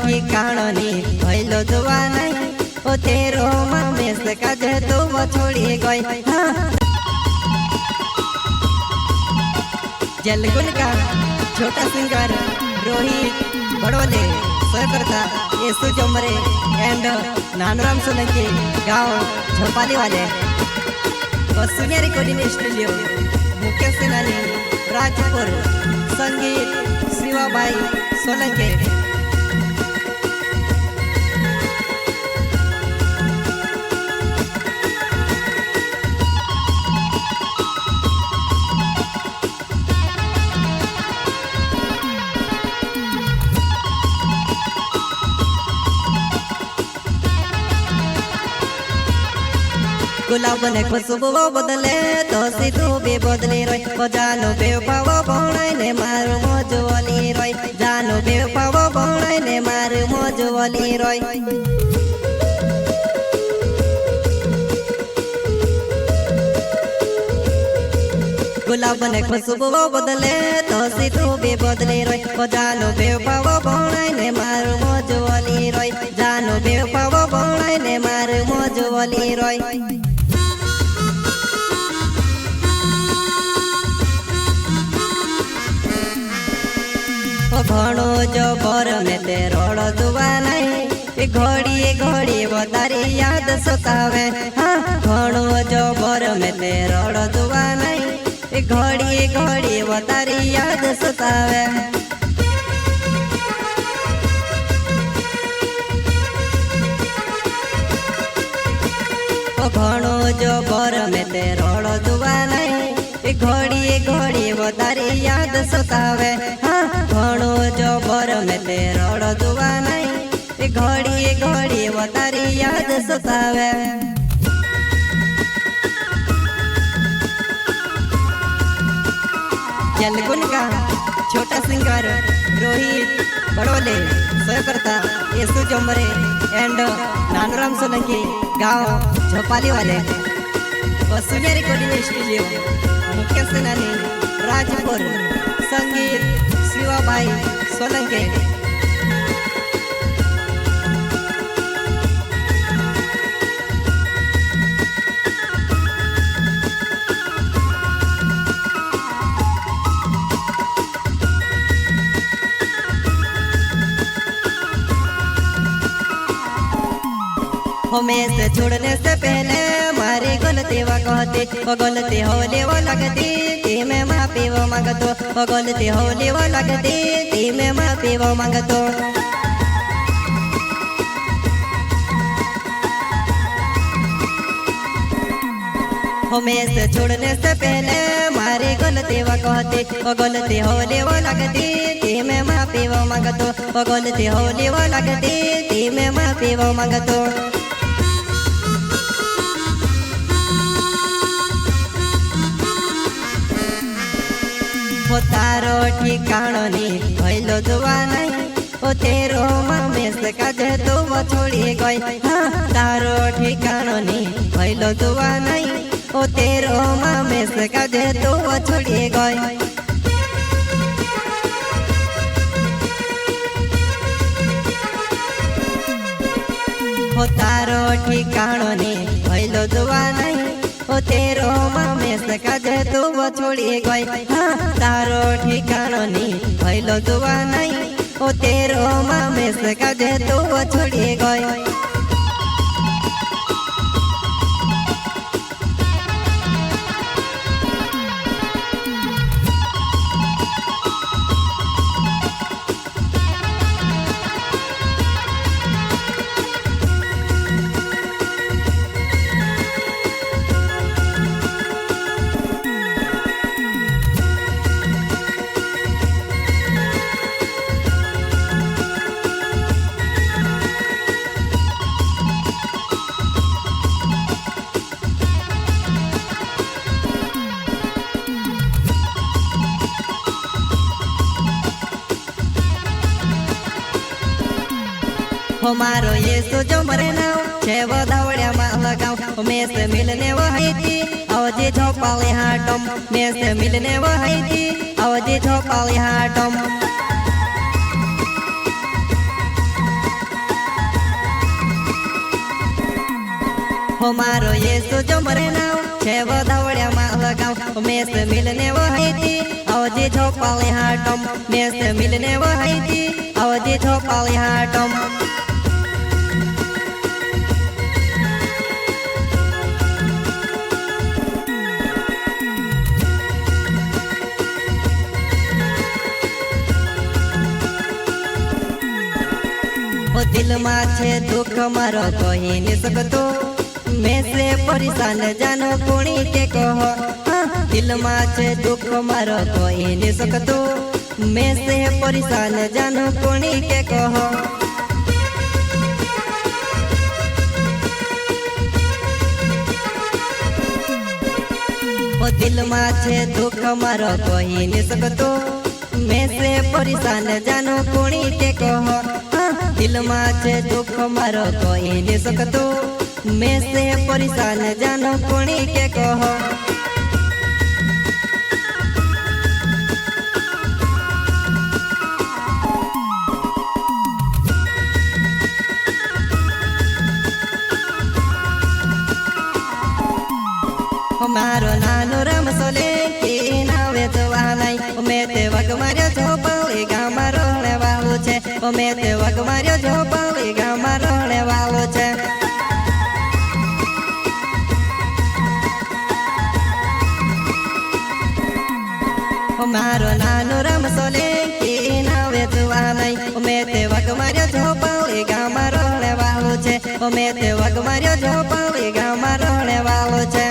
ठिकाणो नी भइलो दुआ नहीं ओ तेरो मामेस काजे तो वो छोड़ी गई। जलगुन का छोटा सिंगर रोहित बड़ोले सहकर्ता येसु जोमरे एंड नानूराम सोलंकी गाँव झोपाली वाले वसुनिया रिकॉर्डिंग स्टूडियो मुख्य सेनानी राजपुर संगीत शिवाबाई सोलंकी। गुलाब ने खुशबू बदले तो सीधू भी बदली रोय ओ जानो बेवफाओ भौणाई ने मारू मोजवली रोय जानो बेवफाओ भौणाई ने मारू मोजवली रोय। गुलाब ने खुशबू बदले तो सीधू भी बदली रोय ओ जानो बेवफाओ भौणाई ने मारू मोजवली रोय जानो बेवफाओ भौणाई ने मारू मोजवली रोय। घणो जो बर में ते रोड़ दुआ नहीं घड़ी घड़ी वो तारी याद सतावे। हाँ घणो जो बर में ते रोड़ दुआ नहीं घड़ी घड़ी वो तारी याद सतावे। घणो जो बर में ते रोड़ दुआ नहीं घड़ी घड़ी वो तारी याद सतावे। हाँ घणो जो बर में ते रोड़ दुआ नहीं घड़ी घड़ी वो तारी याद सतावे। जलगुन का छोटा सिंगर रोहित बड़ोले सहकर्ता येसु जोमरे एंड नानूराम सोलंकी गाँव झोपाली वाले वसुनिया रिकॉर्डिंग स्टूडियो मुख्य सेनानी राजपुर संगीत शिवाबाई सोलंकी। हमें से छोड़ने से पहले मारी गलती वो कहती वो गलती होली वो लगती ती में माफी वो मांगतो वो गलती होली वो लगती ती में माफी वो मांगतो। हमें से छोड़ने से पहले मारी गलती वो कहती वो गलती होली वो लगती ती में माफी वो मांगतो वो गलती होली वो लगती ती में माफी वो मांगतो। तारो ठिकाणो नी भइलो दुआ नहीं ओ तेरो मामेस काजे तो वो छोड़ी गई। हाँ तारो ठिकाणो नी भइलो दुआ नहीं ओ तेरो मामेस काजे तो वो छोड़ी गई। तारो ठिकाणो नी भइलो दुआ नहीं ओ तेरो मामेस काजे तो वो छोड़ी गई। हाँ तारो ठिकाणो नी भइलो दुआ नहीं ओ तेरो मामेस काजे तो वो छोड़ी गई। हमारो येसु जोमरे नाव छे वो धावड़िया में लगाव में से मिलने वो है थी अवधि झोपाली हाटम में से मिलने वो है थी अवधि झोपाली हाटम। हो मारो येसु जो मरे नाव छे वधावड़िया मा लगाव मेस मिलने वहाईती अवधि झोपाली हाटम मेस मिलने वहाईती अवधि झोपाली हाटम दिल माछे दुख मारो कही नहीं सकतो मैं से परेशान जानो कुणी के कहो दिल माछे दुख मारो कही नहीं सकतो मैं से परेशान जानो कुणी के कहो दिल माछे दुख मारो कही नहीं सकतो मैं से परेशान जानो कुणी के कहो दिल माछे दुख मारो कोई नहीं सकतो मैं से परेशान जानो कुणी के कहो मारो नानो रम सोले की नावे जोवा नहीं मैं ते वग मार्यो झोपाली गामा रोहणे वालू छे मैं ते वग मार्यो झोपाली गामा रोहणे वालू छे मारो नानो रम सोले की नावे जोवा नहीं मैं ते वग मार्यो झोपाली गामा रोहणे वालू छे मैं ते वग मार्यो झोपाली गामा रोहणे वालू छे।